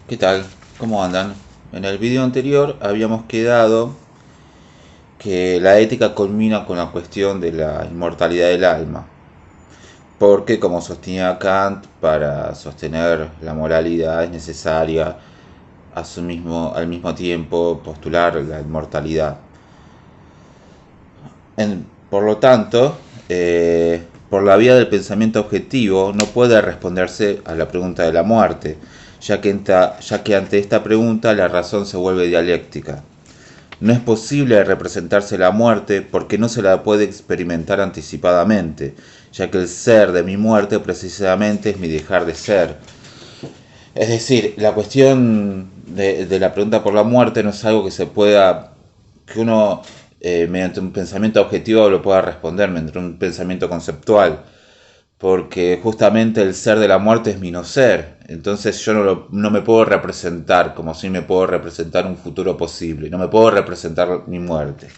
¿Qué tal? ¿Cómo andan? En el video anterior habíamos quedado que la ética culmina con la cuestión de la inmortalidad del alma, porque como sostenía Kant, para sostener la moralidad es necesaria al mismo tiempo postular la inmortalidad. Por lo tanto, por la vía del pensamiento objetivo no puede responderse a la pregunta de la muerte, ya que ante esta pregunta la razón se vuelve dialéctica. No es posible representarse la muerte porque no se la puede experimentar anticipadamente, ya que el ser de mi muerte precisamente es mi dejar de ser. Es decir, la cuestión de la pregunta por la muerte no es algo que se pueda, que uno mediante un pensamiento objetivo lo pueda responder, mediante un pensamiento conceptual, porque justamente el ser de la muerte es mi no ser. Entonces yo no me puedo representar como si me puedo representar un futuro posible, no me puedo representar mi muerte.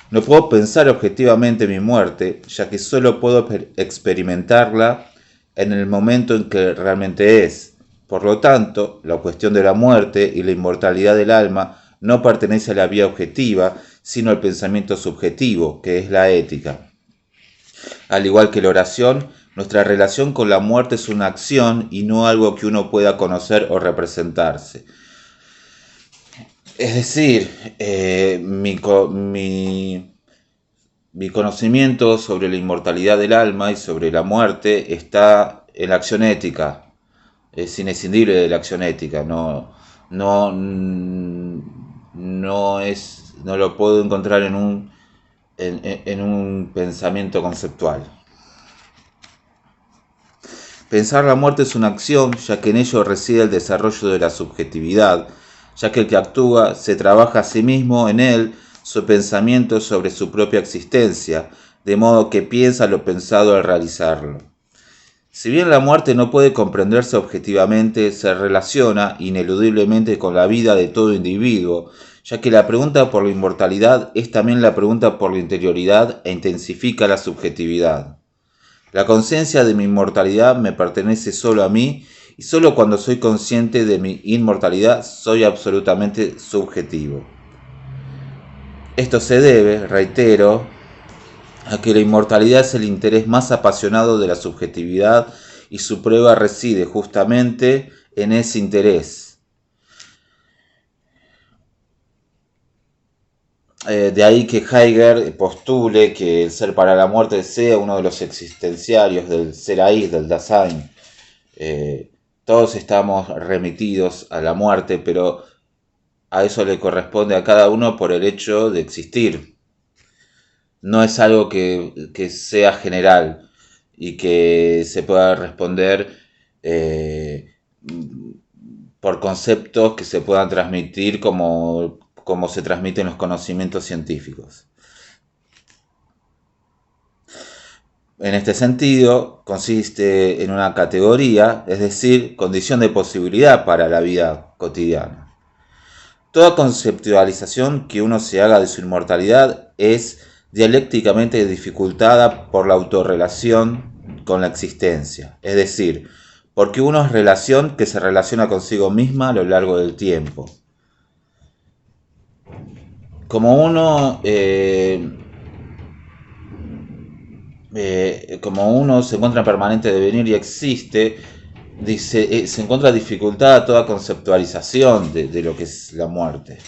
No puedo pensar objetivamente mi muerte, ya que solo puedo experimentarla en el momento en que realmente es. Por lo tanto, la cuestión de la muerte y la inmortalidad del alma no pertenece a la vía objetiva, sino al pensamiento subjetivo, que es la ética. Al igual que la oración, nuestra relación con la muerte es una acción y no algo que uno pueda conocer o representarse. Es decir, mi conocimiento sobre la inmortalidad del alma y sobre la muerte está en la acción ética. Es inescindible de la acción ética. No, no lo puedo encontrar en un pensamiento conceptual. Pensar la muerte es una acción, ya que en ello reside el desarrollo de la subjetividad, ya que el que actúa se trabaja a sí mismo en él su pensamiento sobre su propia existencia, de modo que piensa lo pensado al realizarlo. Si bien la muerte no puede comprenderse objetivamente, se relaciona ineludiblemente con la vida de todo individuo, ya que la pregunta por la inmortalidad es también la pregunta por la interioridad e intensifica la subjetividad. La conciencia de mi inmortalidad me pertenece solo a mí y solo cuando soy consciente de mi inmortalidad soy absolutamente subjetivo. Esto se debe, reitero, a que la inmortalidad es el interés más apasionado de la subjetividad y su prueba reside justamente en ese interés. De ahí que Heidegger postule que el ser para la muerte sea uno de los existenciarios del ser ahí, del Dasein. Eh, Todos estamos remitidos a la muerte, pero a eso le corresponde a cada uno por el hecho de existir. No es algo que sea general y que se pueda responder eh, por conceptos que se puedan transmitir como se transmiten los conocimientos científicos. En este sentido, consiste en una categoría, es decir, condición de posibilidad para la vida cotidiana. Toda conceptualización que uno se haga de su inmortalidad es dialécticamente dificultada por la autorrelación con la existencia, es decir, porque uno es relación que se relaciona consigo misma a lo largo del tiempo. Como como uno se encuentra en permanente devenir y existe, se encuentra dificultada toda conceptualización de lo que es la muerte.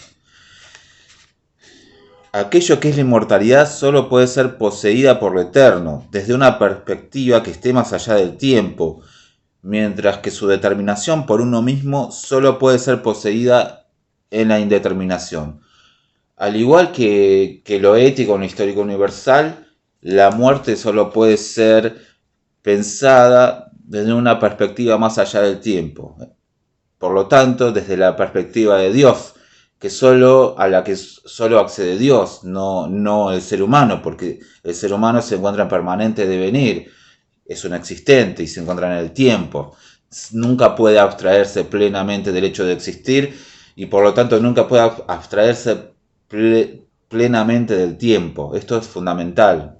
Aquello que es la inmortalidad solo puede ser poseída por lo eterno, desde una perspectiva que esté más allá del tiempo, mientras que su determinación por uno mismo solo puede ser poseída en la indeterminación. Al igual que lo ético en lo histórico universal, la muerte solo puede ser pensada desde una perspectiva más allá del tiempo. Por lo tanto, desde la perspectiva de Dios, a la que solo accede Dios, no el ser humano, porque el ser humano se encuentra en permanente devenir, es un existente y se encuentra en el tiempo. Nunca puede abstraerse plenamente del hecho de existir y por lo tanto nunca puede abstraerse plenamente del tiempo. Esto es fundamental.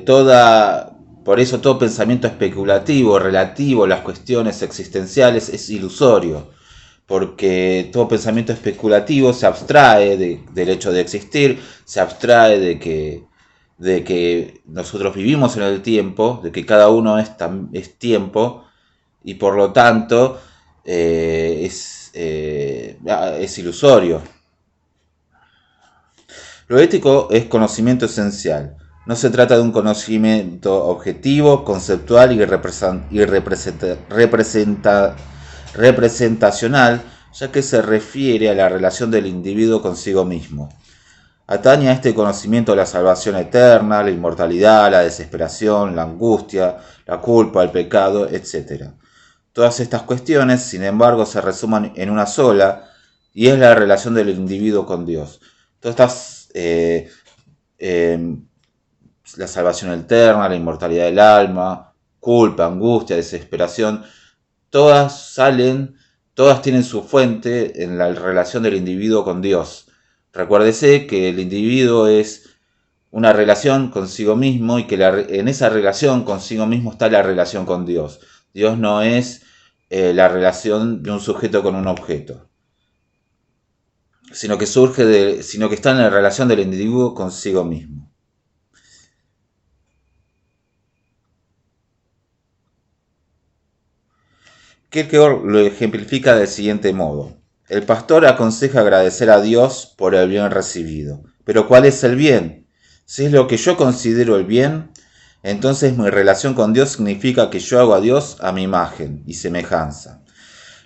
Toda Por eso todo pensamiento especulativo relativo a las cuestiones existenciales es ilusorio, porque todo pensamiento especulativo se abstrae del hecho de existir, se abstrae de que nosotros vivimos en el tiempo, de que cada uno es tiempo, y por lo tanto es ilusorio. Lo ético es conocimiento esencial. No se trata de un conocimiento objetivo, conceptual y representacional, ya que se refiere a la relación del individuo consigo mismo. Atañe a este conocimiento la salvación eterna, la inmortalidad, la desesperación, la angustia, la culpa, el pecado, etc. Todas estas cuestiones, sin embargo, se resumen en una sola, y es la relación del individuo con Dios. Todas estas la salvación eterna, la inmortalidad del alma, culpa, angustia, desesperación, todas tienen su fuente en la relación del individuo con Dios. Recuérdese que el individuo es una relación consigo mismo y que en esa relación consigo mismo está la relación con Dios. Dios no es la relación de un sujeto con un objeto, sino que está en la relación del individuo consigo mismo. Kierkegaard lo ejemplifica del siguiente modo. El pastor aconseja agradecer a Dios por el bien recibido. Pero ¿cuál es el bien? Si es lo que yo considero el bien, entonces mi relación con Dios significa que yo hago a Dios a mi imagen y semejanza.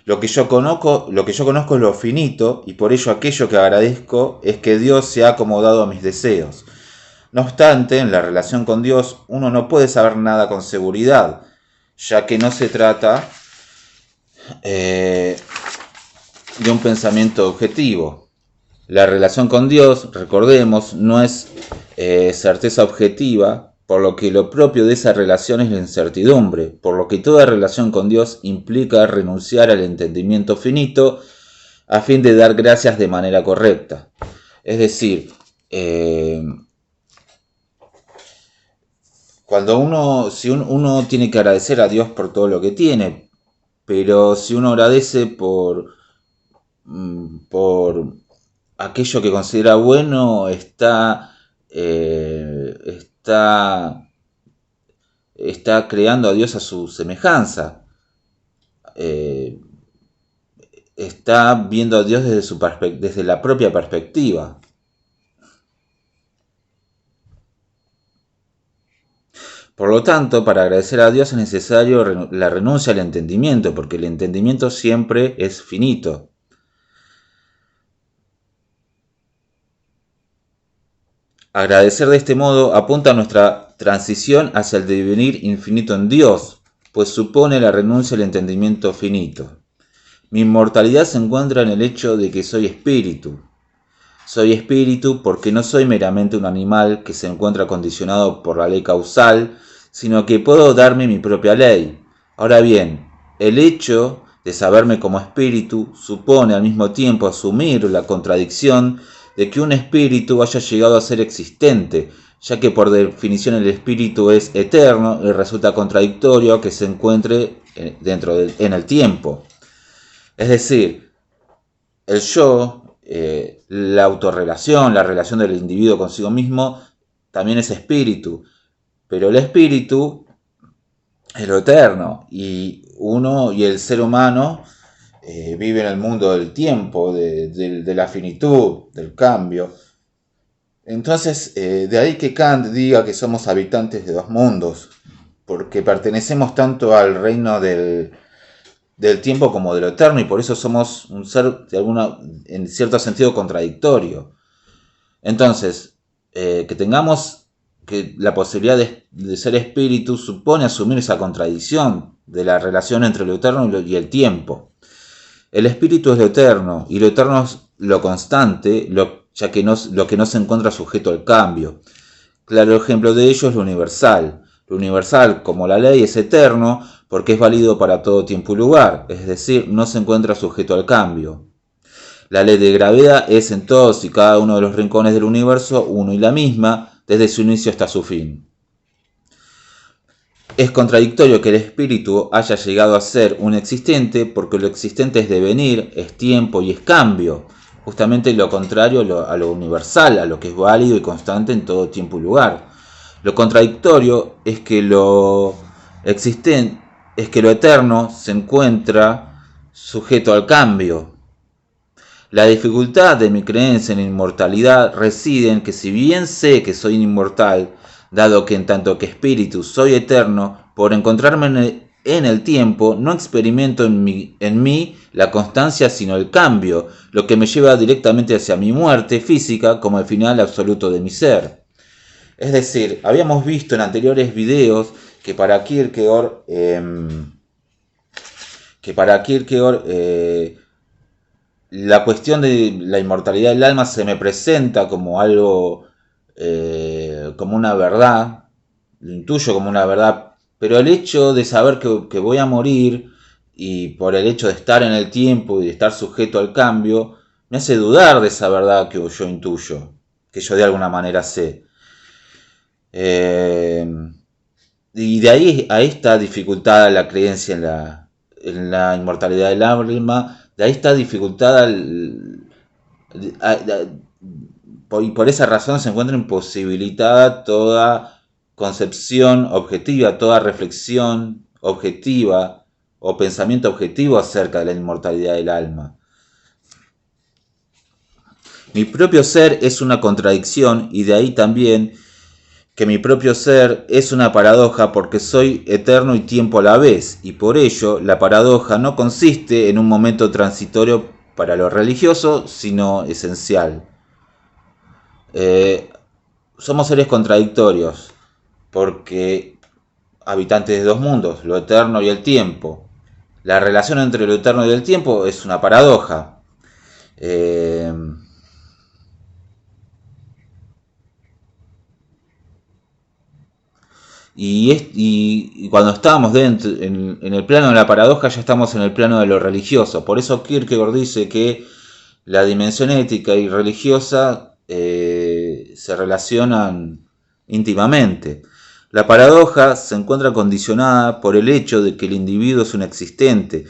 Lo que yo conozco es lo finito, y por ello aquello que agradezco es que Dios se ha acomodado a mis deseos. No obstante, en la relación con Dios uno no puede saber nada con seguridad, ya que no se trata de un pensamiento objetivo. La relación con Dios, recordemos, no es certeza objetiva, por lo que lo propio de esa relación es la incertidumbre, por lo que toda relación con Dios implica renunciar al entendimiento finito a fin de dar gracias de manera correcta. Es decir, si uno tiene que agradecer a Dios por todo lo que tiene, pero si uno agradece por aquello que considera bueno, está creando a Dios a su semejanza. Está viendo a Dios desde la propia perspectiva. Por lo tanto, para agradecer a Dios es necesario la renuncia al entendimiento, porque el entendimiento siempre es finito. Agradecer de este modo apunta a nuestra transición hacia el devenir infinito en Dios, pues supone la renuncia al entendimiento finito. Mi inmortalidad se encuentra en el hecho de que soy espíritu. Soy espíritu porque no soy meramente un animal que se encuentra condicionado por la ley causal, sino que puedo darme mi propia ley. Ahora bien, el hecho de saberme como espíritu supone al mismo tiempo asumir la contradicción de que un espíritu haya llegado a ser existente, ya que por definición el espíritu es eterno y resulta contradictorio que se encuentre en el tiempo. Es decir, el yo, la autorrelación, la relación del individuo consigo mismo, también es espíritu, pero el espíritu es lo eterno y el ser humano vive en el mundo del tiempo, de la finitud, del cambio. Entonces, de ahí que Kant diga que somos habitantes de dos mundos, porque pertenecemos tanto al reino del tiempo como de lo eterno, y por eso somos un ser en cierto sentido contradictorio. Entonces, que tengamos que la posibilidad de ser espíritu supone asumir esa contradicción de la relación entre lo eterno y el tiempo. El espíritu es lo eterno, y lo eterno es lo constante, ya que lo que no se encuentra sujeto al cambio. Claro ejemplo de ello es lo universal. Lo universal, como la ley, es eterno porque es válido para todo tiempo y lugar, es decir, no se encuentra sujeto al cambio. La ley de gravedad es en todos y cada uno de los rincones del universo uno y la misma, desde su inicio hasta su fin. Es contradictorio que el espíritu haya llegado a ser un existente porque lo existente es devenir, es tiempo y es cambio. Justamente lo contrario a lo universal, a lo que es válido y constante en todo tiempo y lugar. Lo contradictorio es que lo existente, es que lo eterno se encuentra sujeto al cambio. La dificultad de mi creencia en la inmortalidad reside en que si bien sé que soy inmortal, dado que en tanto que espíritu soy eterno, por encontrarme en el tiempo no experimento en mí la constancia sino el cambio, lo que me lleva directamente hacia mi muerte física como el final absoluto de mi ser. Es decir, habíamos visto en anteriores videos que para Kierkegaard, la cuestión de la inmortalidad del alma se me presenta como algo, como una verdad, lo intuyo como una verdad, pero el hecho de saber que voy a morir y por el hecho de estar en el tiempo y de estar sujeto al cambio, me hace dudar de esa verdad que yo intuyo, que yo de alguna manera sé. Y de ahí a esta dificultada la creencia en la inmortalidad del alma, de ahí está dificultada y por esa razón se encuentra imposibilitada toda concepción objetiva, toda reflexión objetiva o pensamiento objetivo acerca de la inmortalidad del alma. Mi propio ser es una contradicción y de ahí también que mi propio ser es una paradoja porque soy eterno y tiempo a la vez, y por ello la paradoja no consiste en un momento transitorio para lo religioso, sino esencial. Somos seres contradictorios, porque habitantes de dos mundos, lo eterno y el tiempo. La relación entre lo eterno y el tiempo es una paradoja. Y cuando estábamos dentro, en el plano de la paradoja, ya estamos en el plano de lo religioso. Por eso Kierkegaard dice que la dimensión ética y religiosa se relacionan íntimamente. La paradoja se encuentra condicionada por el hecho de que el individuo es un existente,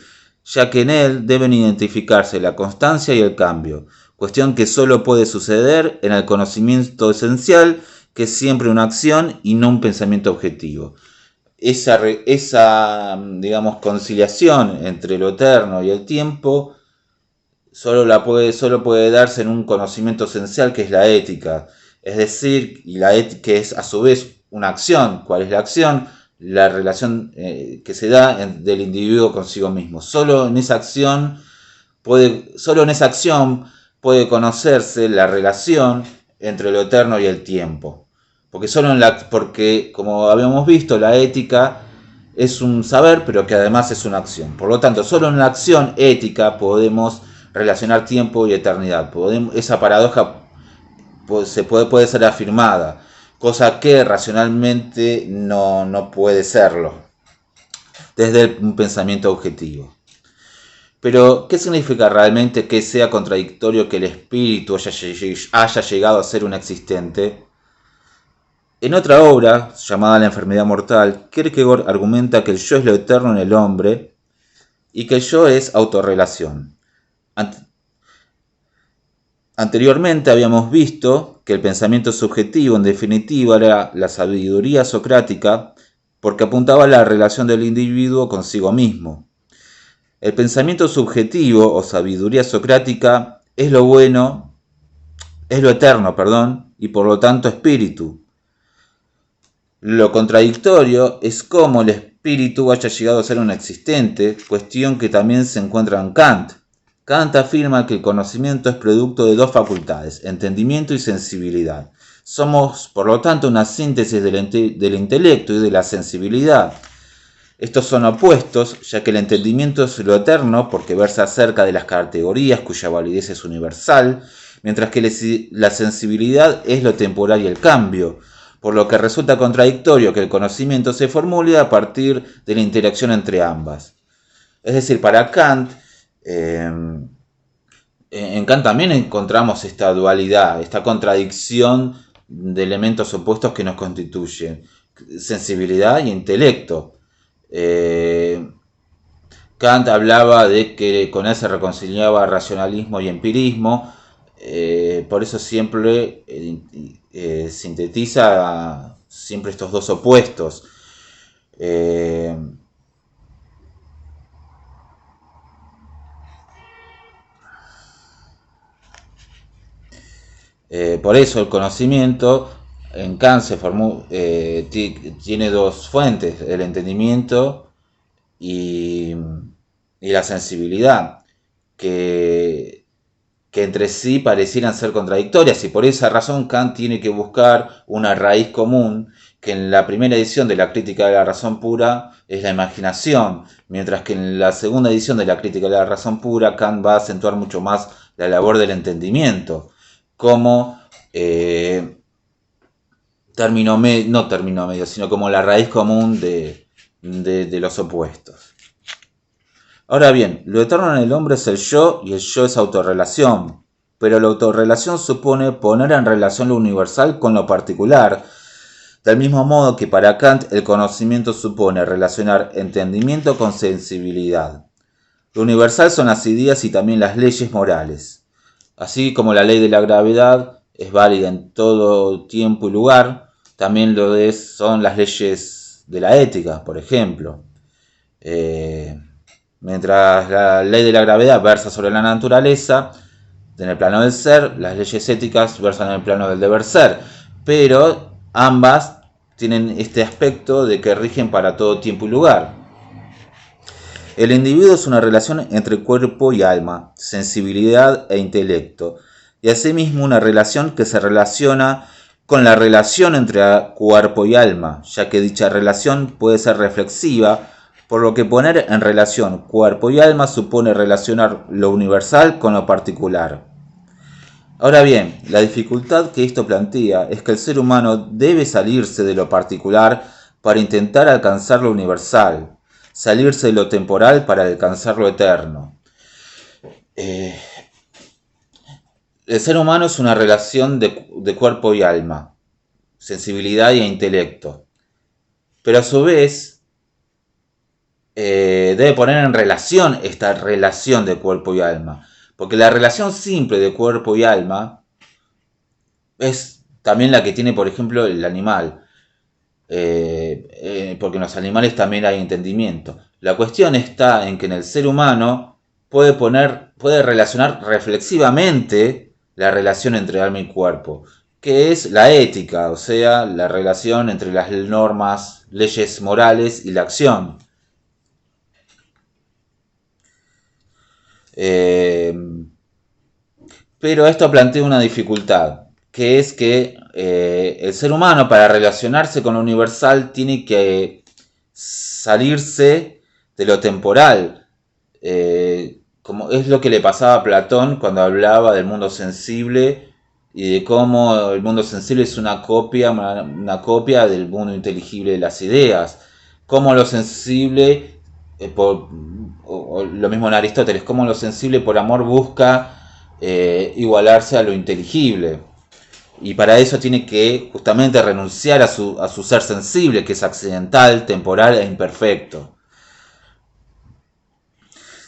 ya que en él deben identificarse la constancia y el cambio, cuestión que solo puede suceder en el conocimiento esencial, que es siempre una acción y no un pensamiento objetivo. Esa digamos, conciliación entre lo eterno y el tiempo solo puede darse en un conocimiento esencial que es la ética. Es decir, y la ética es a su vez una acción. ¿Cuál es la acción? La relación que se da del individuo consigo mismo. Solo en esa acción puede conocerse la relación entre lo eterno y el tiempo. Porque como habíamos visto, la ética es un saber, pero que además es una acción. Por lo tanto, solo en la acción ética podemos relacionar tiempo y eternidad. Esa paradoja puede ser afirmada, cosa que racionalmente no puede serlo, desde un pensamiento objetivo. Pero, ¿qué significa realmente que sea contradictorio que el espíritu haya llegado a ser un existente? En otra obra, llamada La enfermedad mortal, Kierkegaard argumenta que el yo es lo eterno en el hombre y que el yo es autorrelación. Anteriormente habíamos visto que el pensamiento subjetivo en definitiva era la sabiduría socrática porque apuntaba a la relación del individuo consigo mismo. El pensamiento subjetivo o sabiduría socrática es lo bueno, es lo eterno, y por lo tanto espíritu. Lo contradictorio es cómo el espíritu haya llegado a ser un existente, cuestión que también se encuentra en Kant. Kant afirma que el conocimiento es producto de dos facultades, entendimiento y sensibilidad. Somos, por lo tanto, una síntesis del intelecto y de la sensibilidad. Estos son opuestos, ya que el entendimiento es lo eterno porque versa acerca de las categorías cuya validez es universal, mientras que la sensibilidad es lo temporal y el cambio, por lo que resulta contradictorio que el conocimiento se formule a partir de la interacción entre ambas. Es decir, para Kant, en Kant también encontramos esta dualidad, esta contradicción de elementos opuestos que nos constituyen. sensibilidad y intelecto. Kant hablaba de que con él se reconciliaba racionalismo y empirismo, por eso siempre sintetiza siempre estos dos opuestos. Por eso el conocimiento en Kant se formó, tiene dos fuentes, el entendimiento y la sensibilidad, que entre sí parecieran ser contradictorias, y por esa razón Kant tiene que buscar una raíz común, que en la primera edición de la Crítica de la Razón Pura es la imaginación, mientras que en la segunda edición de la Crítica de la Razón Pura Kant va a acentuar mucho más la labor del entendimiento, como no término medio, sino como la raíz común de los opuestos. Ahora bien, lo eterno en el hombre es el yo, y el yo es autorrelación, pero la autorrelación supone poner en relación lo universal con lo particular, del mismo modo que para Kant el conocimiento supone relacionar entendimiento con sensibilidad. Lo universal son las ideas y también las leyes morales. Así como la ley de la gravedad es válida en todo tiempo y lugar, también son las leyes de la ética, por ejemplo. Mientras la ley de la gravedad versa sobre la naturaleza, en el plano del ser, las leyes éticas versan en el plano del deber ser, pero ambas tienen este aspecto de que rigen para todo tiempo y lugar. El individuo es una relación entre cuerpo y alma, sensibilidad e intelecto, y asimismo una relación que se relaciona con la relación entre cuerpo y alma, ya que dicha relación puede ser reflexiva, por lo que poner en relación cuerpo y alma supone relacionar lo universal con lo particular. Ahora bien, la dificultad que esto plantea es que el ser humano debe salirse de lo particular para intentar alcanzar lo universal, salirse de lo temporal para alcanzar lo eterno. El ser humano es una relación de cuerpo y alma, sensibilidad e intelecto, pero a su vez debe poner en relación esta relación de cuerpo y alma, porque la relación simple de cuerpo y alma es también la que tiene, por ejemplo, el animal, porque en los animales también hay entendimiento. La cuestión está en que en el ser humano puede relacionar reflexivamente la relación entre alma y cuerpo, que es la ética, o sea, la relación entre las normas, leyes morales y la acción. Pero esto plantea una dificultad, que es que el ser humano, para relacionarse con lo universal, tiene que salirse de lo temporal, como es lo que le pasaba a Platón cuando hablaba del mundo sensible y de cómo el mundo sensible es una copia del mundo inteligible de las ideas, cómo lo sensible, o lo mismo en Aristóteles, cómo lo sensible por amor busca igualarse a lo inteligible. Y para eso tiene que justamente renunciar a su ser sensible, que es accidental, temporal e imperfecto.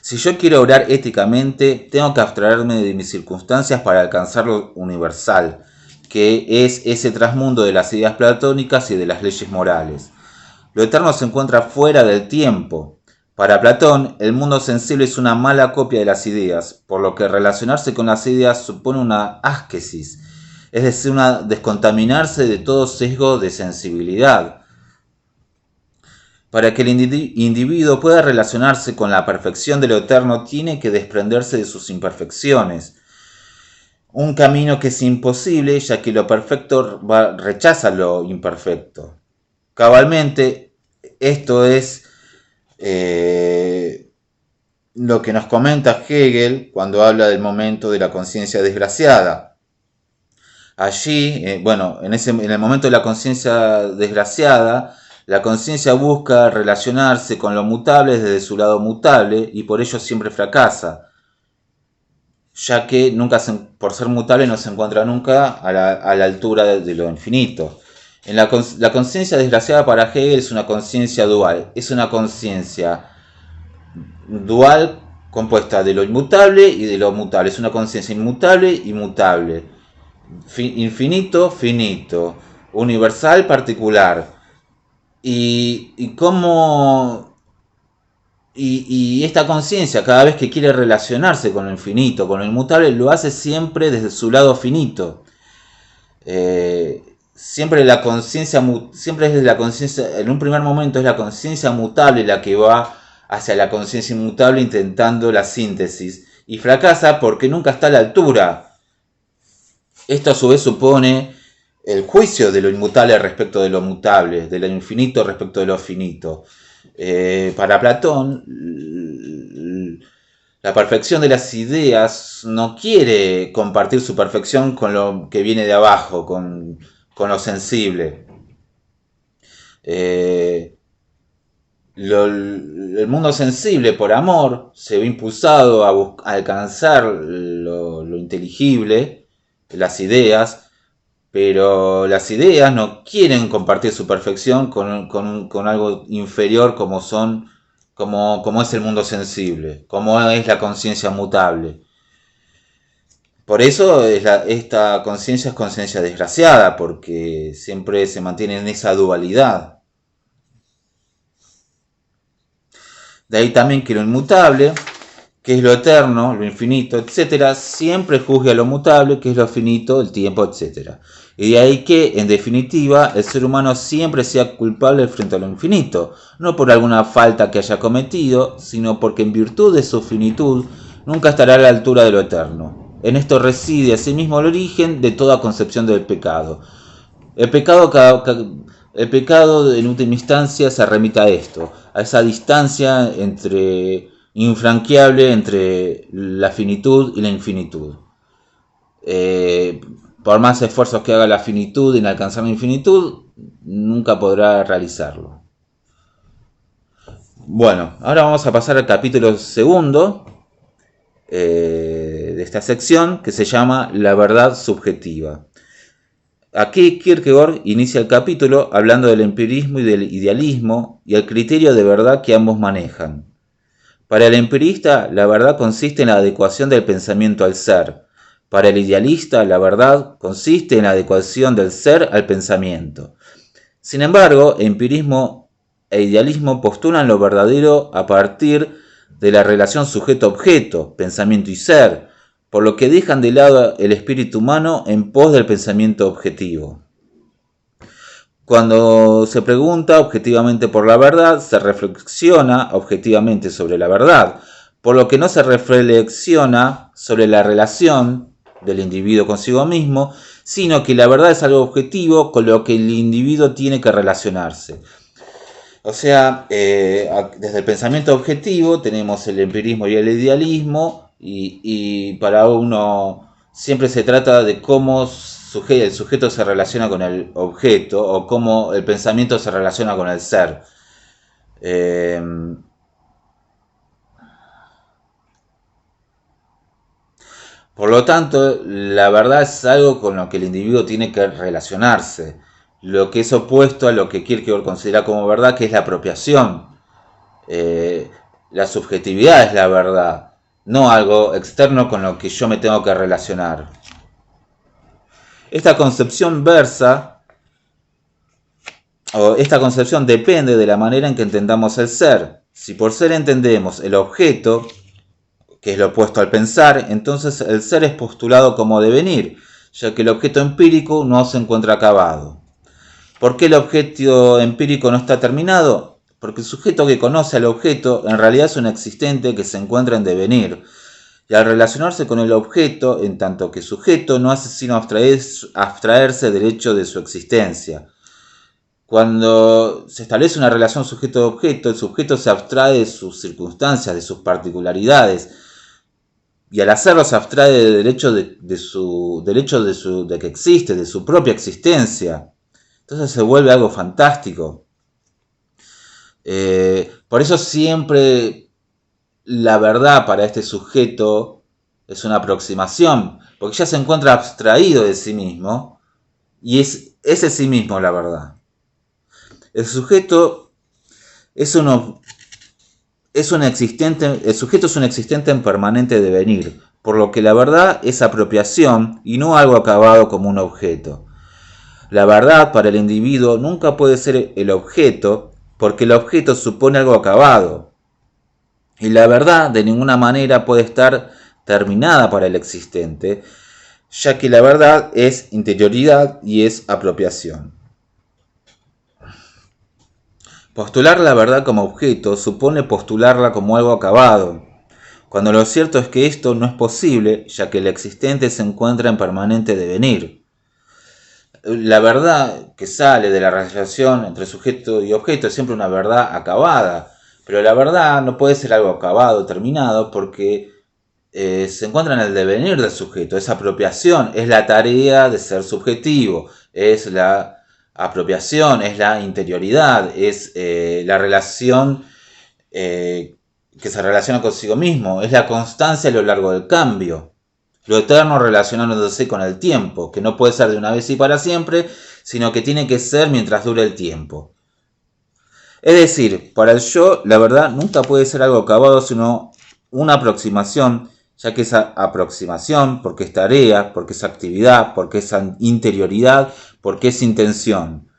Si yo quiero obrar éticamente, tengo que abstraerme de mis circunstancias para alcanzar lo universal, que es ese trasmundo de las ideas platónicas y de las leyes morales. Lo eterno se encuentra fuera del tiempo. Para Platón, el mundo sensible es una mala copia de las ideas, por lo que relacionarse con las ideas supone una ascesis, es decir, descontaminarse de todo sesgo de sensibilidad. Para que el individuo pueda relacionarse con la perfección de lo eterno, tiene que desprenderse de sus imperfecciones. Un camino que es imposible, ya que lo perfecto rechaza lo imperfecto. Cabalmente, esto es lo que nos comenta Hegel cuando habla del momento de la conciencia desgraciada. Allí, en el momento de la conciencia desgraciada, la conciencia busca relacionarse con lo mutable desde su lado mutable y por ello siempre fracasa, ya que por ser mutable no se encuentra nunca a la altura de lo infinito. La conciencia desgraciada para Hegel es una conciencia dual. Es una conciencia dual compuesta de lo inmutable y de lo mutable. Es una conciencia inmutable y mutable. Infinito, finito. Universal, particular. Y cómo... Y esta conciencia, cada vez que quiere relacionarse con lo infinito, con lo inmutable, lo hace siempre desde su lado finito. Siempre la conciencia, siempre es la conciencia, en un primer momento es la conciencia mutable la que va hacia la conciencia inmutable intentando la síntesis. Y fracasa porque nunca está a la altura. Esto a su vez supone el juicio de lo inmutable respecto de lo mutable, de lo infinito respecto de lo finito. Para Platón, la perfección de las ideas no quiere compartir su perfección con lo que viene de abajo, con lo sensible. El mundo sensible, por amor, se ve impulsado a alcanzar lo inteligible, las ideas, pero las ideas no quieren compartir su perfección con algo inferior como es el mundo sensible, como es la conciencia mutable. Por eso esta conciencia es conciencia desgraciada, porque siempre se mantiene en esa dualidad. De ahí también que lo inmutable, que es lo eterno, lo infinito, etc., siempre juzgue a lo mutable, que es lo finito, el tiempo, etc. Y de ahí que, en definitiva, el ser humano siempre sea culpable frente a lo infinito, no por alguna falta que haya cometido, sino porque en virtud de su finitud nunca estará a la altura de lo eterno. En esto reside asimismo el origen de toda concepción del pecado. El pecado en última instancia se remite a esto, a esa distancia infranqueable entre la finitud y la infinitud. Por más esfuerzos que haga la finitud en alcanzar la infinitud, nunca podrá realizarlo. Bueno, ahora vamos a pasar al capítulo segundo de esta sección, que se llama La verdad subjetiva. Aquí Kierkegaard inicia el capítulo hablando del empirismo y del idealismo y el criterio de verdad que ambos manejan. Para el empirista, la verdad consiste en la adecuación del pensamiento al ser. Para el idealista, la verdad consiste en la adecuación del ser al pensamiento. Sin embargo, empirismo e idealismo postulan lo verdadero a partir de la relación sujeto-objeto, pensamiento y ser, por lo que dejan de lado el espíritu humano en pos del pensamiento objetivo. Cuando se pregunta objetivamente por la verdad, se reflexiona objetivamente sobre la verdad, por lo que no se reflexiona sobre la relación del individuo consigo mismo, sino que la verdad es algo objetivo con lo que el individuo tiene que relacionarse. O sea, desde el pensamiento objetivo tenemos el empirismo y el idealismo, y para uno siempre se trata de cómo el sujeto se relaciona con el objeto o cómo el pensamiento se relaciona con el ser. Por lo tanto, la verdad es algo con lo que el individuo tiene que relacionarse, lo que es opuesto a lo que Kierkegaard considera como verdad, que es la apropiación. La subjetividad es la verdad, no algo externo con lo que yo me tengo que relacionar. Esta concepción depende de la manera en que entendamos el ser. Si por ser entendemos el objeto, que es lo opuesto al pensar, entonces el ser es postulado como devenir, ya que el objeto empírico no se encuentra acabado. ¿Por qué el objeto empírico no está terminado? Porque el sujeto que conoce al objeto en realidad es un existente que se encuentra en devenir, y al relacionarse con el objeto, en tanto que sujeto, no hace sino abstraerse del hecho de su existencia. Cuando se establece una relación sujeto-objeto, el sujeto se abstrae de sus circunstancias, de sus particularidades, y al hacerlo se abstrae del hecho de que existe, de su propia existencia. Entonces se vuelve algo fantástico. Por eso siempre la verdad para este sujeto es una aproximación, porque ya se encuentra abstraído de sí mismo y es es en sí mismo la verdad. El sujeto es el sujeto es un existente en permanente devenir, por lo que la verdad es apropiación y no algo acabado como un objeto. La verdad para el individuo nunca puede ser el objeto, porque el objeto supone algo acabado, y la verdad de ninguna manera puede estar terminada para el existente, ya que la verdad es interioridad y es apropiación. Postular la verdad como objeto supone postularla como algo acabado, cuando lo cierto es que esto no es posible, ya que el existente se encuentra en permanente devenir. La verdad que sale de la relación entre sujeto y objeto es siempre una verdad acabada, pero la verdad no puede ser algo acabado, terminado, porque se encuentra en el devenir del sujeto, es apropiación, es la tarea de ser subjetivo, es la apropiación, es la interioridad, es la relación que se relaciona consigo mismo, es la constancia a lo largo del cambio, lo eterno relacionándose con el tiempo, que no puede ser de una vez y para siempre, sino que tiene que ser mientras dure el tiempo. Es decir, para el yo, la verdad nunca puede ser algo acabado, sino una aproximación, ya que esa aproximación, porque es tarea, porque es actividad, porque es interioridad, porque es intención.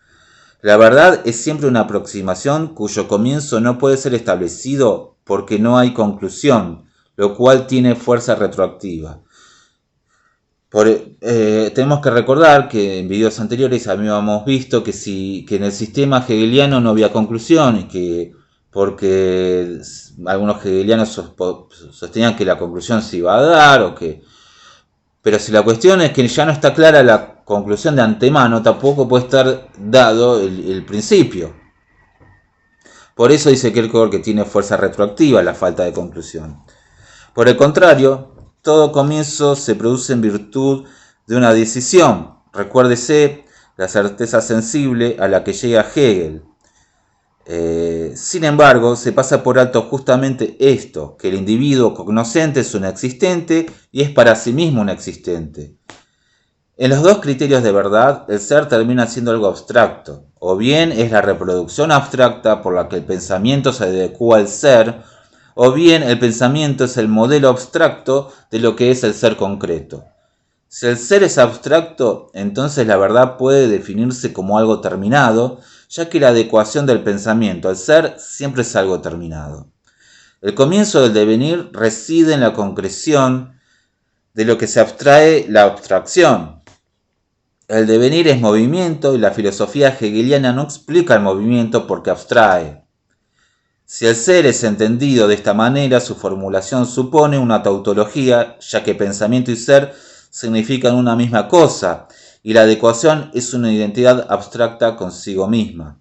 La verdad es siempre una aproximación cuyo comienzo no puede ser establecido porque no hay conclusión, lo cual tiene fuerza retroactiva. Tenemos que recordar que en videos anteriores habíamos visto que en el sistema hegeliano no había conclusión y que porque algunos hegelianos sostenían que la conclusión se iba a dar pero si la cuestión es que ya no está clara la conclusión de antemano, tampoco puede estar dado el principio. Por eso dice Kierkegaard que tiene fuerza retroactiva la falta de conclusión. Por el contrario, todo comienzo se produce en virtud de una decisión. Recuérdese la certeza sensible a la que llega Hegel. Sin embargo, se pasa por alto justamente esto, que el individuo cognoscente es un existente y es para sí mismo un existente. En los dos criterios de verdad, el ser termina siendo algo abstracto, o bien es la reproducción abstracta por la que el pensamiento se adecua al ser, o bien el pensamiento es el modelo abstracto de lo que es el ser concreto. Si el ser es abstracto, entonces la verdad puede definirse como algo terminado, ya que la adecuación del pensamiento al ser siempre es algo terminado. El comienzo del devenir reside en la concreción de lo que se abstrae la abstracción. El devenir es movimiento y la filosofía hegeliana no explica el movimiento porque abstrae. Si el ser es entendido de esta manera, su formulación supone una tautología, ya que pensamiento y ser significan una misma cosa, y la adecuación es una identidad abstracta consigo misma.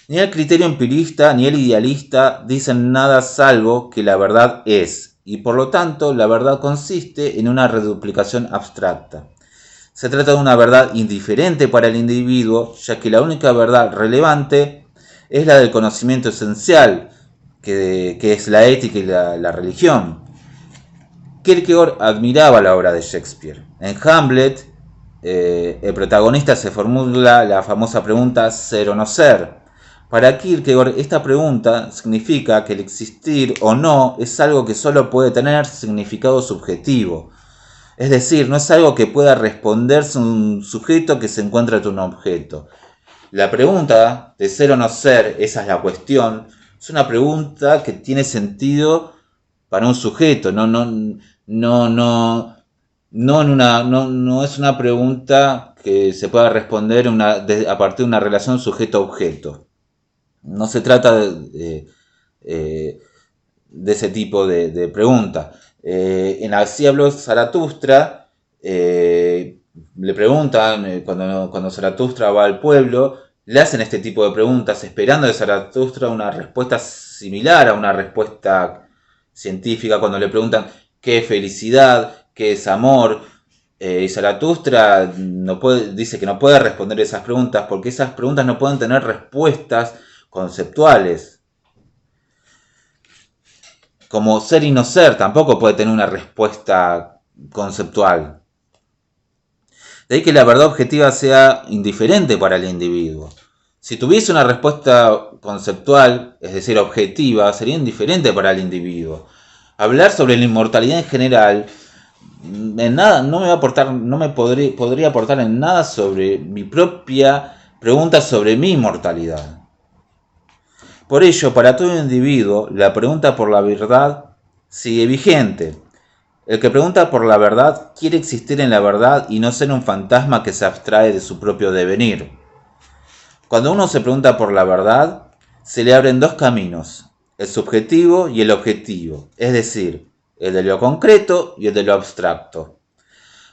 Ni el criterio empirista ni el idealista dicen nada salvo que la verdad es, y por lo tanto la verdad consiste en una reduplicación abstracta. Se trata de una verdad indiferente para el individuo, ya que la única verdad relevante es la del conocimiento esencial, que es la ética y la religión. Kierkegaard admiraba la obra de Shakespeare. En Hamlet, el protagonista se formula la famosa pregunta ¿ser o no ser? Para Kierkegaard, esta pregunta significa que el existir o no es algo que solo puede tener significado subjetivo. Es decir, no es algo que pueda responderse un sujeto que se encuentra en un objeto. La pregunta de ser o no ser, esa es la cuestión, es una pregunta que tiene sentido para un sujeto, no es una pregunta que se pueda responder a partir de una relación sujeto-objeto. No se trata de ese tipo de pregunta. En Así habló Zaratustra, le preguntan, cuando Zaratustra va al pueblo, le hacen este tipo de preguntas, esperando de Zaratustra una respuesta similar a una respuesta científica, cuando le preguntan qué es felicidad, qué es amor. Y Zaratustra dice que no puede responder esas preguntas porque esas preguntas no pueden tener respuestas conceptuales. Como ser y no ser tampoco puede tener una respuesta conceptual. De ahí que la verdad objetiva sea indiferente para el individuo. Si tuviese una respuesta conceptual, es decir, objetiva, sería indiferente para el individuo. Hablar sobre la inmortalidad en general en nada no me va a aportar, no me podría aportar en nada sobre mi propia pregunta sobre mi inmortalidad. Por ello, para todo individuo, la pregunta por la verdad sigue vigente. El que pregunta por la verdad quiere existir en la verdad y no ser un fantasma que se abstrae de su propio devenir. Cuando uno se pregunta por la verdad, se le abren dos caminos, el subjetivo y el objetivo, es decir, el de lo concreto y el de lo abstracto.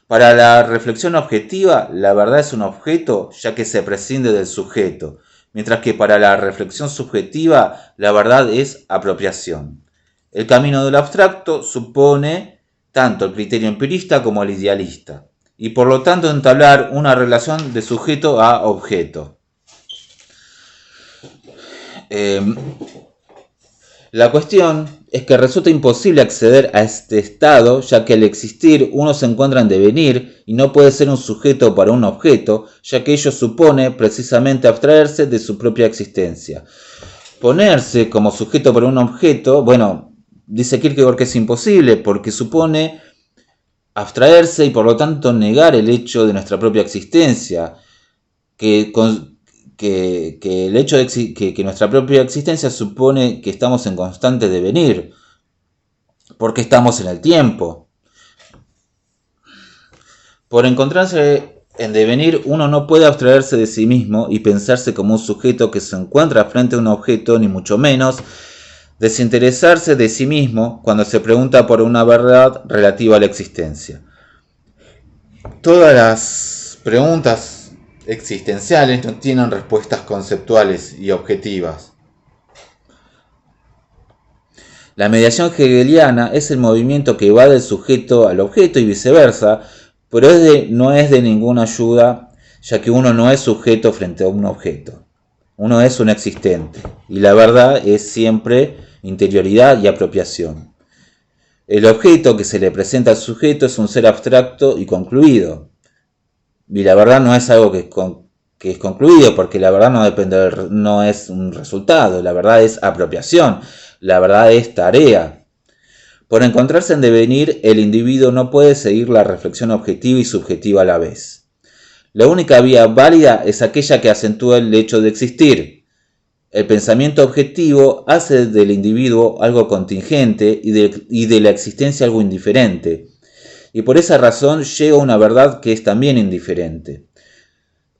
Para la reflexión objetiva, la verdad es un objeto ya que se prescinde del sujeto, mientras que para la reflexión subjetiva, la verdad es apropiación. El camino del abstracto supone tanto el criterio empirista como el idealista, y por lo tanto entablar una relación de sujeto a objeto. La cuestión es que resulta imposible acceder a este estado, ya que al existir uno se encuentra en devenir y no puede ser un sujeto para un objeto, ya que ello supone precisamente abstraerse de su propia existencia. Ponerse como sujeto para un objeto, bueno, dice Kierkegaard que es imposible porque supone abstraerse y por lo tanto negar el hecho de nuestra propia existencia, que el hecho de que nuestra propia existencia supone que estamos en constante devenir, porque estamos en el tiempo. Por encontrarse en devenir, uno no puede abstraerse de sí mismo y pensarse como un sujeto que se encuentra frente a un objeto, ni mucho menos desinteresarse de sí mismo cuando se pregunta por una verdad relativa a la existencia. Todas las preguntas existenciales no tienen respuestas conceptuales y objetivas. La mediación hegeliana es el movimiento que va del sujeto al objeto y viceversa, pero no es de ninguna ayuda, ya que uno no es sujeto frente a un objeto. Uno es un existente, y la verdad es siempre interioridad y apropiación. El objeto que se le presenta al sujeto es un ser abstracto y concluido. Y la verdad no es algo que es concluido, porque la verdad no es un resultado, la verdad es apropiación, la verdad es tarea. Por encontrarse en devenir, el individuo no puede seguir la reflexión objetiva y subjetiva a la vez. La única vía válida es aquella que acentúa el hecho de existir. El pensamiento objetivo hace del individuo algo contingente y de la existencia algo indiferente. Y por esa razón llega a una verdad que es también indiferente.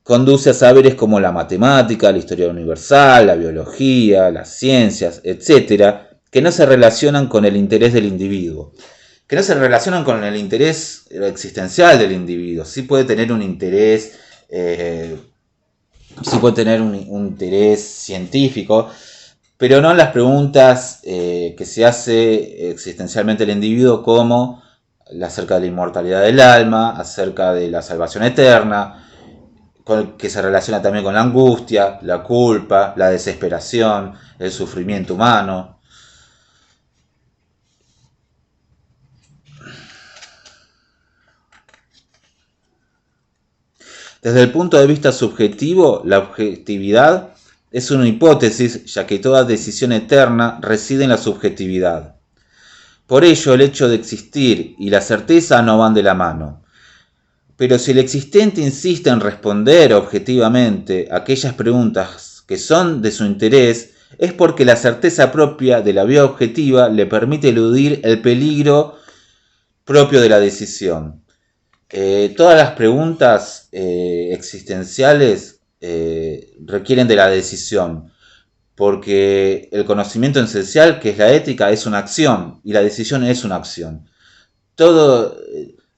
Conduce a saberes como la matemática, la historia universal, la biología, las ciencias, etc., que no se relacionan con el interés del individuo, que no se relacionan con el interés existencial del individuo. Sí puede tener un interés, un interés científico, pero no las preguntas que se hace existencialmente el individuo, como acerca de la inmortalidad del alma, acerca de la salvación eterna, que se relaciona también con la angustia, la culpa, la desesperación, el sufrimiento humano. Desde el punto de vista subjetivo, la objetividad es una hipótesis, ya que toda decisión eterna reside en la subjetividad. Por ello, el hecho de existir y la certeza no van de la mano. Pero si el existente insiste en responder objetivamente aquellas preguntas que son de su interés, es porque la certeza propia de la vía objetiva le permite eludir el peligro propio de la decisión. Todas las preguntas existenciales requieren de la decisión, porque el conocimiento esencial, que es la ética, es una acción, y la decisión es una acción. Todo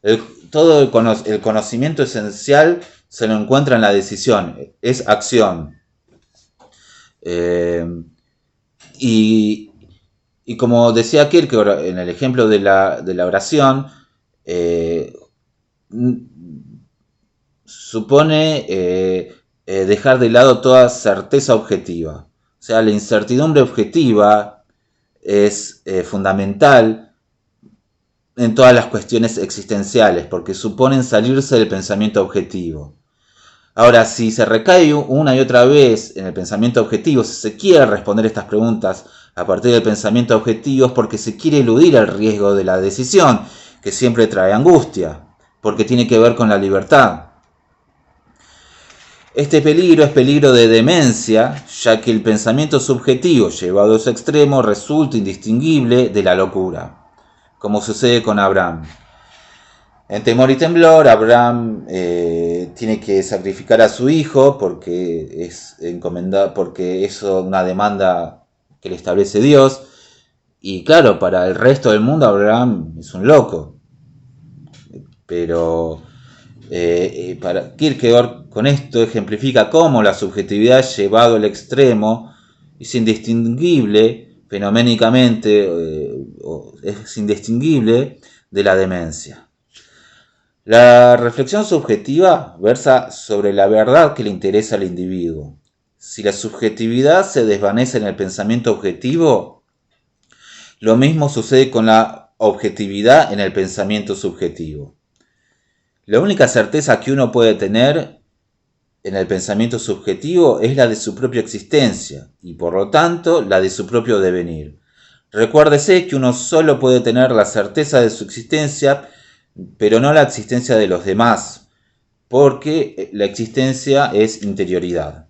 el conocimiento esencial se lo encuentra en la decisión, es acción. Y como decía Kierkegaard en el ejemplo de la oración, supone dejar de lado toda certeza objetiva. O sea, la incertidumbre objetiva es fundamental en todas las cuestiones existenciales, porque suponen salirse del pensamiento objetivo. Ahora, si se recae una y otra vez en el pensamiento objetivo, si se quiere responder estas preguntas a partir del pensamiento objetivo, es porque se quiere eludir el riesgo de la decisión, que siempre trae angustia, porque tiene que ver con la libertad. Este peligro es peligro de demencia, ya que el pensamiento subjetivo llevado a su extremo resulta indistinguible de la locura, como sucede con Abraham. En temor y temblor, Abraham tiene que sacrificar a su hijo porque es encomendado, porque es una demanda que le establece Dios. Y claro, para el resto del mundo Abraham es un loco. Pero para Kierkegaard con esto ejemplifica cómo la subjetividad llevado al extremo es indistinguible fenoménicamente, es indistinguible de la demencia. La reflexión subjetiva versa sobre la verdad que le interesa al individuo. Si la subjetividad se desvanece en el pensamiento objetivo, lo mismo sucede con la objetividad en el pensamiento subjetivo. La única certeza que uno puede tener en el pensamiento subjetivo es la de su propia existencia y por lo tanto la de su propio devenir. Recuérdese que uno solo puede tener la certeza de su existencia, pero no la existencia de los demás, porque la existencia es interioridad.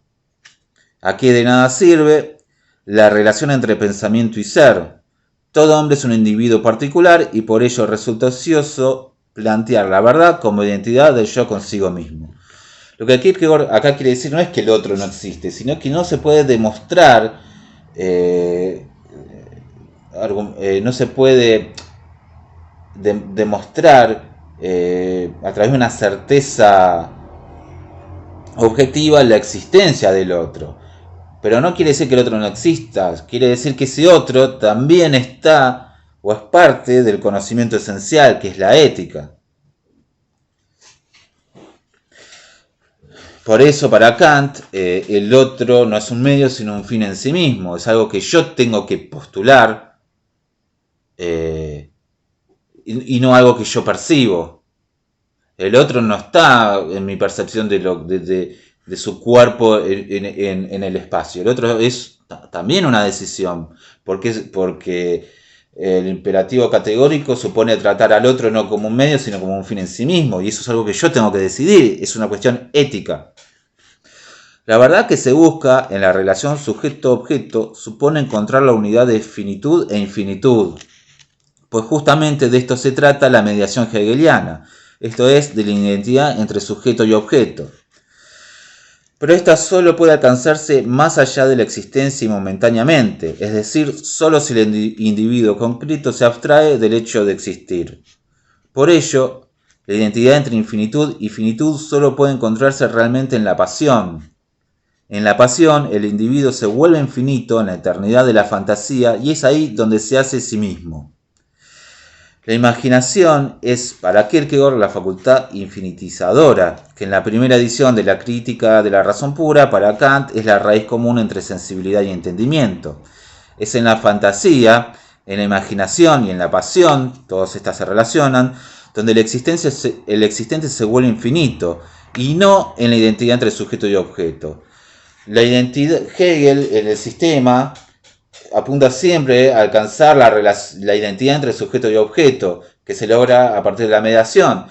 Aquí de nada sirve la relación entre pensamiento y ser. Todo hombre es un individuo particular y por ello resulta ocioso plantear la verdad como identidad del yo consigo mismo. Lo que Kierkegaard acá quiere decir no es que el otro no existe, sino que no se puede demostrar, no se puede demostrar a través de una certeza objetiva la existencia del otro. Pero no quiere decir que el otro no exista, quiere decir que ese otro también está o es parte del conocimiento esencial, que es la ética. Por eso para Kant el otro no es un medio sino un fin en sí mismo, es algo que yo tengo que postular y no algo que yo percibo. El otro no está en mi percepción de su cuerpo en el espacio. El otro es también una decisión, porque el imperativo categórico supone tratar al otro no como un medio, sino como un fin en sí mismo. Y eso es algo que yo tengo que decidir, es una cuestión ética. La verdad que se busca en la relación sujeto-objeto supone encontrar la unidad de finitud e infinitud, pues justamente de esto se trata la mediación hegeliana, esto es, de la identidad entre sujeto y objeto. Pero esta solo puede alcanzarse más allá de la existencia y momentáneamente, es decir, solo si el individuo concreto se abstrae del hecho de existir. Por ello, la identidad entre infinitud y finitud solo puede encontrarse realmente en la pasión. En la pasión, el individuo se vuelve infinito en la eternidad de la fantasía y es ahí donde se hace sí mismo. La imaginación es para Kierkegaard la facultad infinitizadora, que en la primera edición de la Crítica de la Razón Pura para Kant es la raíz común entre sensibilidad y entendimiento. Es en la fantasía, en la imaginación y en la pasión, todas estas se relacionan, donde el existente se vuelve infinito, y no en la identidad entre sujeto y objeto. La identidad Hegel en el sistema apunta siempre a alcanzar la identidad entre sujeto y objeto, que se logra a partir de la mediación.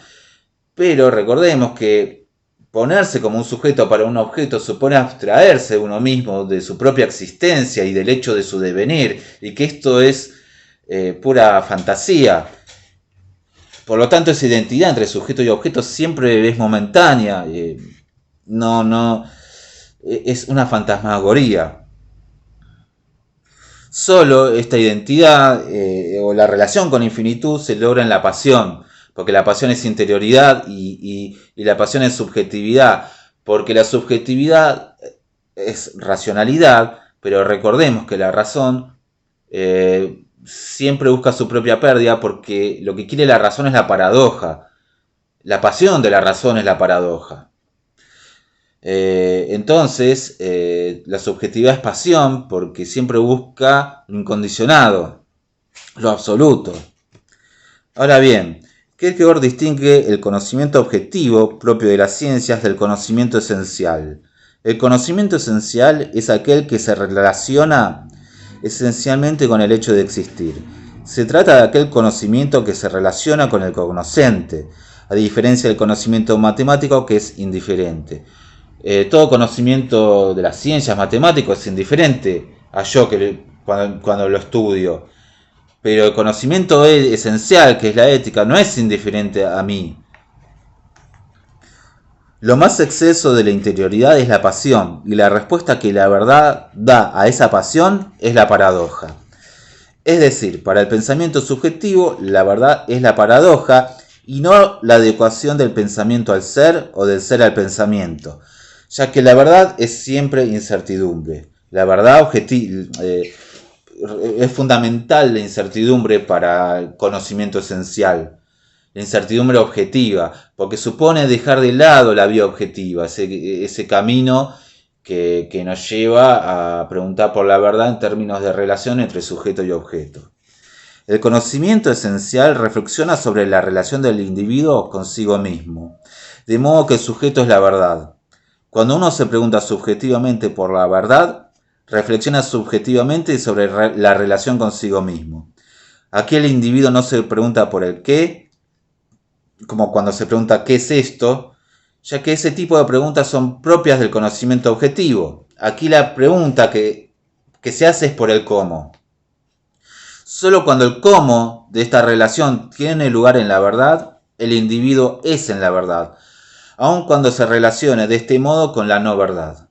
Pero recordemos que ponerse como un sujeto para un objeto supone abstraerse de uno mismo, de su propia existencia y del hecho de su devenir, y que esto es pura fantasía. Por lo tanto, esa identidad entre sujeto y objeto siempre es momentánea, es una fantasmagoría. Solo esta identidad o la relación con infinitud se logra en la pasión, porque la pasión es interioridad y la pasión es subjetividad, porque la subjetividad es racionalidad, pero recordemos que la razón siempre busca su propia pérdida, porque lo que quiere la razón es la paradoja. La pasión de la razón es la paradoja. Entonces, la subjetividad es pasión porque siempre busca lo incondicionado, lo absoluto. Ahora bien, Kierkegaard distingue el conocimiento objetivo propio de las ciencias del conocimiento esencial. El conocimiento esencial es aquel que se relaciona esencialmente con el hecho de existir. Se trata de aquel conocimiento que se relaciona con el cognoscente, a diferencia del conocimiento matemático que es indiferente. Todo conocimiento de las ciencias matemáticas es indiferente a yo cuando lo estudio. Pero el conocimiento esencial, que es la ética, no es indiferente a mí. Lo más exceso de la interioridad es la pasión, y la respuesta que la verdad da a esa pasión es la paradoja. Es decir, para el pensamiento subjetivo, la verdad es la paradoja y no la adecuación del pensamiento al ser o del ser al pensamiento, ya que la verdad es siempre incertidumbre. La verdad es fundamental la incertidumbre para el conocimiento esencial. La incertidumbre objetiva, porque supone dejar de lado la vía objetiva, ese camino que nos lleva a preguntar por la verdad en términos de relación entre sujeto y objeto. El conocimiento esencial reflexiona sobre la relación del individuo consigo mismo, de modo que el sujeto es la verdad. Cuando uno se pregunta subjetivamente por la verdad, reflexiona subjetivamente sobre la relación consigo mismo. Aquí el individuo no se pregunta por el qué, como cuando se pregunta ¿qué es esto?, ya que ese tipo de preguntas son propias del conocimiento objetivo. Aquí la pregunta que se hace es por el cómo. Solo cuando el cómo de esta relación tiene lugar en la verdad, el individuo es en la verdad, aun cuando se relacione de este modo con la no verdad.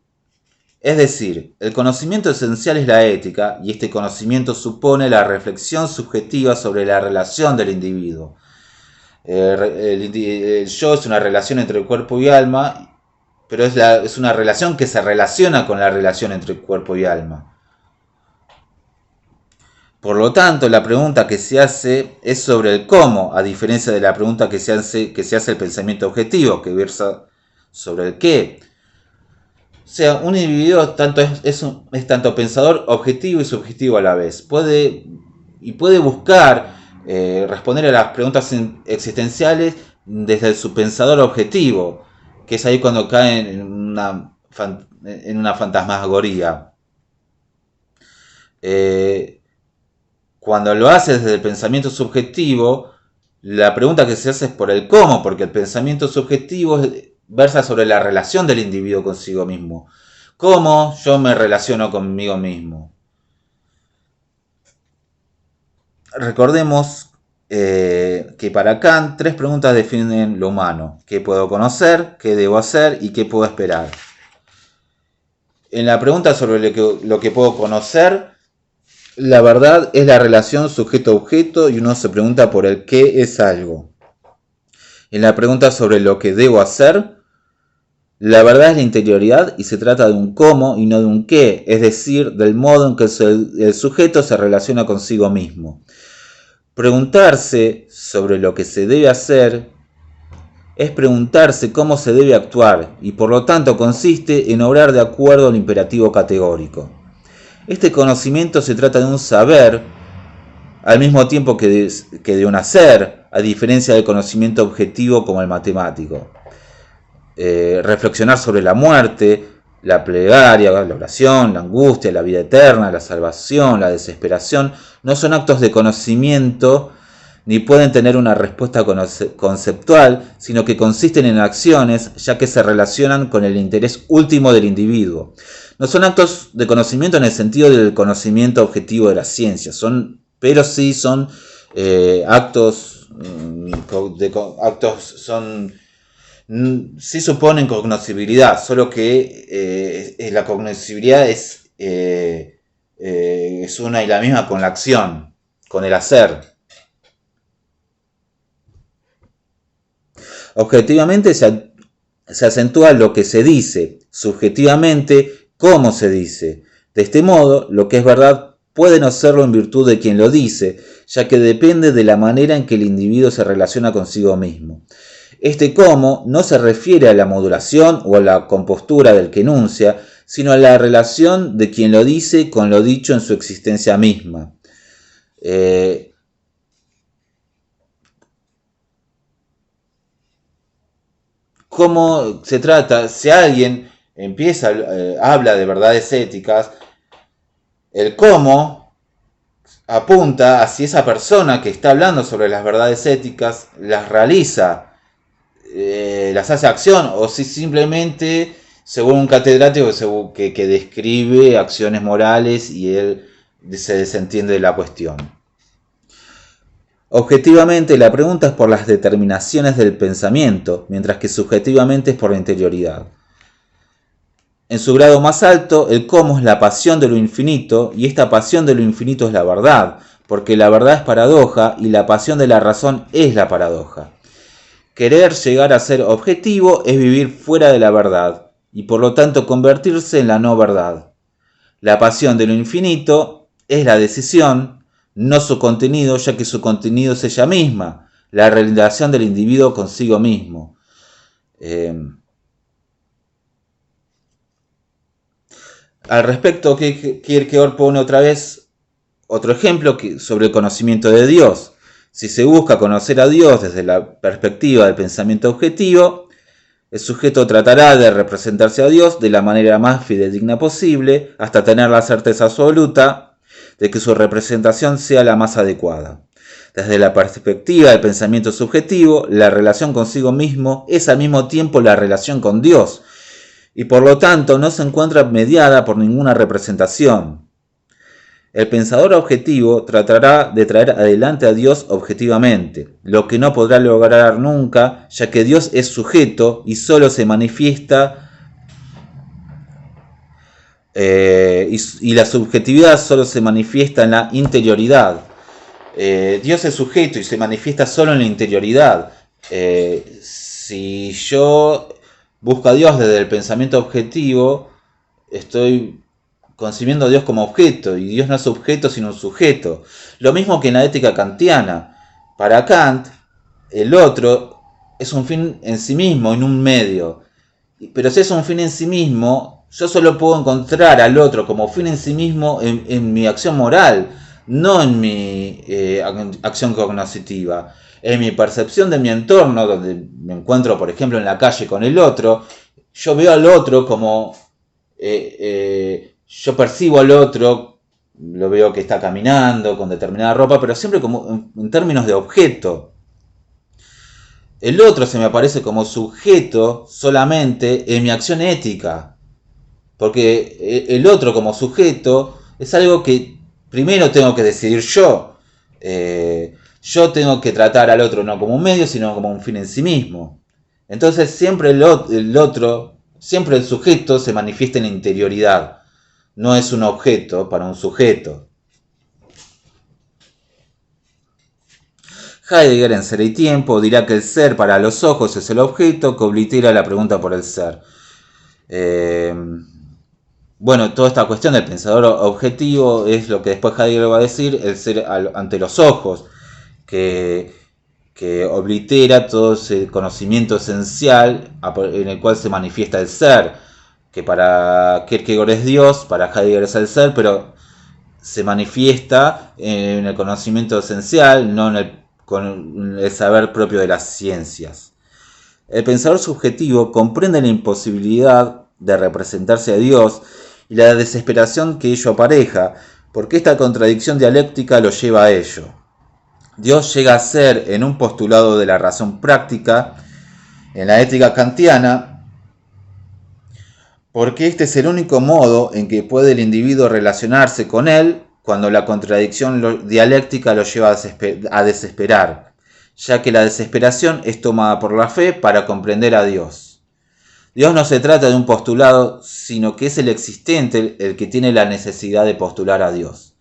Es decir, el conocimiento esencial es la ética, y este conocimiento supone la reflexión subjetiva sobre la relación del individuo. El yo es una relación entre el cuerpo y alma, pero es una relación que se relaciona con la relación entre el cuerpo y alma. Por lo tanto, la pregunta que se hace es sobre el cómo, a diferencia de la pregunta que se hace el pensamiento objetivo, que versa sobre el qué. O sea, un individuo es tanto pensador objetivo y subjetivo a la vez. Puede buscar responder a las preguntas existenciales desde su pensador objetivo, que es ahí cuando cae en una fantasmagoría. Cuando lo hace desde el pensamiento subjetivo, la pregunta que se hace es por el cómo, porque el pensamiento subjetivo versa sobre la relación del individuo consigo mismo. ¿Cómo yo me relaciono conmigo mismo? Recordemos que para Kant 3 preguntas definen lo humano: ¿qué puedo conocer? ¿Qué debo hacer? ¿Y qué puedo esperar? En la pregunta sobre lo que puedo conocer, la verdad es la relación sujeto-objeto y uno se pregunta por el qué es algo. En la pregunta sobre lo que debo hacer, la verdad es la interioridad y se trata de un cómo y no de un qué, es decir, del modo en que el sujeto se relaciona consigo mismo. Preguntarse sobre lo que se debe hacer es preguntarse cómo se debe actuar y por lo tanto consiste en obrar de acuerdo al imperativo categórico. Este conocimiento se trata de un saber al mismo tiempo que de un hacer, a diferencia del conocimiento objetivo como el matemático. Reflexionar sobre la muerte, la plegaria, la oración, la angustia, la vida eterna, la salvación, la desesperación, no son actos de conocimiento ni pueden tener una respuesta conceptual, sino que consisten en acciones, ya que se relacionan con el interés último del individuo. No son actos de conocimiento en el sentido del conocimiento objetivo de la ciencia, pero sí son actos sí suponen cognoscibilidad, solo que la cognoscibilidad es una y la misma con la acción, con el hacer. Objetivamente se acentúa lo que se dice, subjetivamente cómo se dice. De este modo, lo que es verdad puede no serlo en virtud de quien lo dice, ya que depende de la manera en que el individuo se relaciona consigo mismo. Este cómo no se refiere a la modulación o a la compostura del que enuncia, sino a la relación de quien lo dice con lo dicho en su existencia misma. cómo se trata, si alguien habla de verdades éticas, el cómo apunta a si esa persona que está hablando sobre las verdades éticas las realiza, las hace acción, o si simplemente, según un catedrático que describe acciones morales y él se desentiende de la cuestión. Objetivamente, la pregunta es por las determinaciones del pensamiento, mientras que subjetivamente es por la interioridad. En su grado más alto, el cómo es la pasión de lo infinito, y esta pasión de lo infinito es la verdad, porque la verdad es paradoja y la pasión de la razón es la paradoja. Querer llegar a ser objetivo es vivir fuera de la verdad, y por lo tanto convertirse en la no verdad. La pasión de lo infinito es la decisión, no su contenido, ya que su contenido es ella misma, la relación del individuo consigo mismo. Al respecto, Kierkegaard pone otra vez otro ejemplo sobre el conocimiento de Dios. Si se busca conocer a Dios desde la perspectiva del pensamiento objetivo, el sujeto tratará de representarse a Dios de la manera más fidedigna posible, hasta tener la certeza absoluta de que su representación sea la más adecuada. Desde la perspectiva del pensamiento subjetivo, la relación consigo mismo es al mismo tiempo la relación con Dios, y por lo tanto no se encuentra mediada por ninguna representación. El pensador objetivo tratará de traer adelante a Dios objetivamente, lo que no podrá lograr nunca, ya que Dios es sujeto y solo se manifiesta y la subjetividad solo se manifiesta en la interioridad. Dios es sujeto y se manifiesta solo en la interioridad. Si yo busco a Dios desde el pensamiento objetivo, estoy concibiendo a Dios como objeto, y Dios no es objeto sino un sujeto. Lo mismo que en la ética kantiana. Para Kant, el otro es un fin en sí mismo, en un medio. Pero si es un fin en sí mismo, yo solo puedo encontrar al otro como fin en sí mismo en mi acción moral, no en mi acción cognoscitiva. En mi percepción de mi entorno, donde me encuentro, por ejemplo, en la calle con el otro, yo veo al otro como... yo percibo al otro, lo veo que está caminando con determinada ropa, pero siempre como en términos de objeto. El otro se me aparece como sujeto solamente en mi acción ética. Porque el otro como sujeto es algo que primero tengo que decidir yo. Yo tengo que tratar al otro no como un medio, sino como un fin en sí mismo. Entonces siempre el otro, siempre el sujeto se manifiesta en la interioridad. No es un objeto para un sujeto. Heidegger en Ser y Tiempo dirá que el ser para los ojos es el objeto que oblitera la pregunta por el ser. Bueno, toda esta cuestión del pensador objetivo es lo que después Heidegger va a decir, el ser ante los ojos, que oblitera todo ese conocimiento esencial en el cual se manifiesta el ser, que para Kierkegaard es Dios, para Heidegger es el ser, pero se manifiesta en el conocimiento esencial, no con el saber propio de las ciencias. El pensador subjetivo comprende la imposibilidad de representarse a Dios y la desesperación que ello apareja, porque esta contradicción dialéctica lo lleva a ello. Dios llega a ser, en un postulado de la razón práctica, en la ética kantiana, porque este es el único modo en que puede el individuo relacionarse con él cuando la contradicción dialéctica lo lleva a desesperar, ya que la desesperación es tomada por la fe para comprender a Dios. Dios no se trata de un postulado, sino que es el existente el que tiene la necesidad de postular a Dios.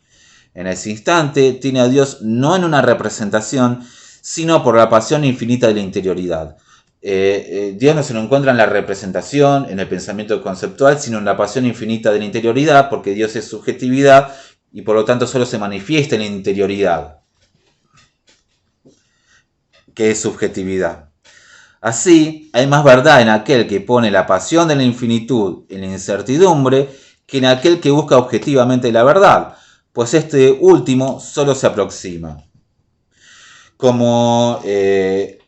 En ese instante tiene a Dios no en una representación, sino por la pasión infinita de la interioridad. Dios no se lo encuentra en la representación, en el pensamiento conceptual, sino en la pasión infinita de la interioridad, porque Dios es subjetividad y por lo tanto solo se manifiesta en la interioridad, que es subjetividad. Así, hay más verdad en aquel que pone la pasión de la infinitud en la incertidumbre que en aquel que busca objetivamente la verdad, pues este último solo se aproxima. Como el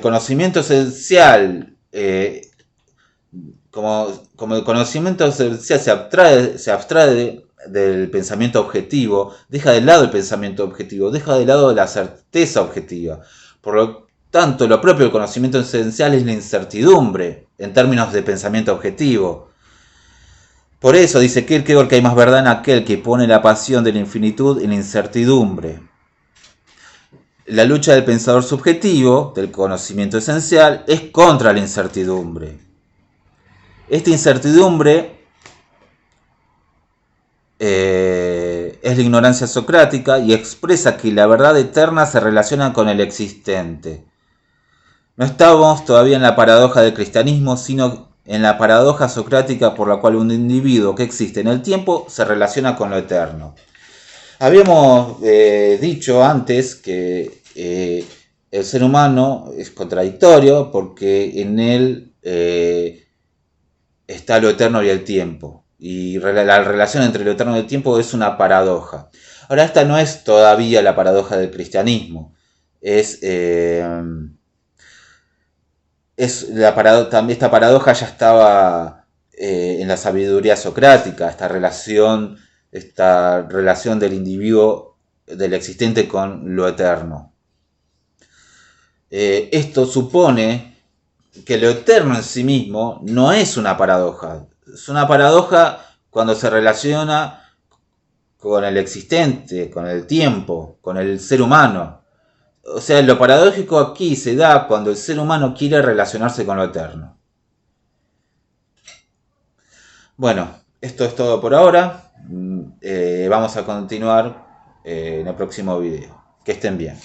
conocimiento esencial eh, como el conocimiento esencial se abstrae del pensamiento objetivo, deja de lado el pensamiento objetivo, deja de lado la certeza objetiva. Por lo tanto, lo propio del conocimiento esencial es la incertidumbre en términos de pensamiento objetivo. Por eso dice Kierkegaard que hay más verdad en aquel que pone la pasión de la infinitud en la incertidumbre. La lucha del pensador subjetivo, del conocimiento esencial, es contra la incertidumbre. Esta incertidumbre es la ignorancia socrática y expresa que la verdad eterna se relaciona con el existente. No estamos todavía en la paradoja del cristianismo, sino en la paradoja socrática por la cual un individuo que existe en el tiempo se relaciona con lo eterno. Habíamos dicho antes que el ser humano es contradictorio porque en él está lo eterno y el tiempo. Y la relación entre lo eterno y el tiempo es una paradoja. Ahora, esta no es todavía la paradoja del cristianismo. Esta paradoja ya estaba en la sabiduría socrática, esta relación del individuo, del existente con lo eterno. Esto supone que lo eterno en sí mismo no es una paradoja. Es una paradoja cuando se relaciona con el existente, con el tiempo, con el ser humano. O sea, lo paradójico aquí se da cuando el ser humano quiere relacionarse con lo eterno. Bueno, esto es todo por ahora. Vamos a continuar en el próximo video. Que estén bien.